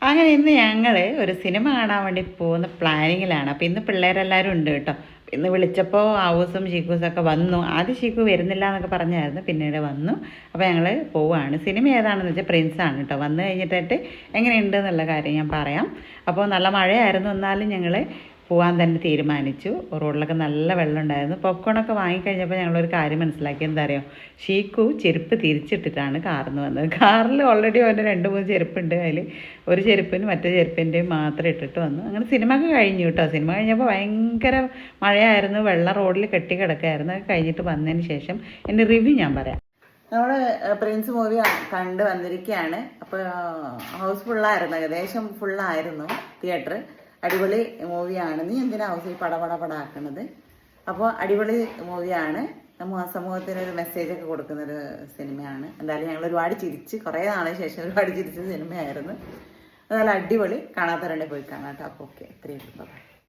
അങ്ങനെ ഇന്ന് ഞങ്ങൾ ഒരു സിനിമ കാണാൻ വേണ്ടി പോകുന്ന പ്ലാനിങ്ങിലാണ്. അപ്പോൾ ഇന്ന് പിള്ളേരെല്ലാവരും ഉണ്ട് കേട്ടോ. ഇന്ന് വിളിച്ചപ്പോൾ ആവൂസും ഷീക്കൂസും ഒക്കെ വന്നു. ആദ്യം ഷീക്കു വരുന്നില്ല എന്നൊക്കെ പറഞ്ഞായിരുന്നു, പിന്നീട് വന്നു. അപ്പോൾ ഞങ്ങൾ പോവുകയാണ്. സിനിമ ഏതാണെന്ന് വെച്ചാൽ പ്രിൻസാണ് കേട്ടോ. വന്നു കഴിഞ്ഞിട്ട് എങ്ങനെയുണ്ട് എന്നുള്ള കാര്യം ഞാൻ പറയാം. അപ്പോൾ നല്ല മഴയായിരുന്നു, എന്നാലും ഞങ്ങൾ പോകാൻ തന്നെ തീരുമാനിച്ചു. റോഡിലൊക്കെ നല്ല വെള്ളം ഉണ്ടായിരുന്നു. പോപ്കോണൊക്കെ വാങ്ങിക്കഴിഞ്ഞപ്പോൾ ഞങ്ങളൊരു കാര്യം മനസ്സിലാക്കി. എന്താ അറിയോ, ഷീക്കു ചെരുപ്പ് തിരിച്ചിട്ടിട്ടാണ് കാറിൽ നിന്ന് വന്നത്. കാറിൽ ഓൾറെഡി അവൻ്റെ 2-3 ചെരുപ്പുണ്ട്. അതിൽ ഒരു ചെരുപ്പിന് മറ്റേ ചെരുപ്പിൻ്റെയും മാത്രം ഇട്ടിട്ട് വന്നു. അങ്ങനെ സിനിമ ഒക്കെ കഴിഞ്ഞു കേട്ടോ. സിനിമ കഴിഞ്ഞപ്പോൾ ഭയങ്കര മഴയായിരുന്നു, വെള്ളം റോഡിൽ കെട്ടി കിടക്കായിരുന്നു. അത് കഴിഞ്ഞിട്ട് വന്നതിന് ശേഷം എൻ്റെ റിവ്യൂ ഞാൻ പറയാം. നമ്മൾ പ്രിൻസ് മൂവി കണ്ട് വന്നിരിക്കുകയാണ്. അപ്പോൾ ഹൗസ് ഫുള്ളായിരുന്നു, ഏകദേശം ഫുള്ളായിരുന്നു തിയേറ്റർ. അടിപൊളി മൂവിയാണ്. നീ എന്തിനാ ഹൗസിൽ പടപടാക്കണത്? അപ്പോൾ അടിപൊളി മൂവിയാണ്. സമൂഹത്തിനൊരു മെസ്സേജൊക്കെ കൊടുക്കുന്നൊരു സിനിമയാണ്. എന്തായാലും ഞങ്ങൾ ഒരുപാട് ചിരിച്ച്, കുറേ നാളിന് ശേഷം ഒരുപാട് ചിരിച്ച സിനിമയായിരുന്നു. നല്ല അടിപൊളി. കാണാത്തവരുണ്ടെങ്കിൽ പോയി കാണാം കേട്ടോ. അപ്പോൾ ഓക്കെ, ഇത്രയും.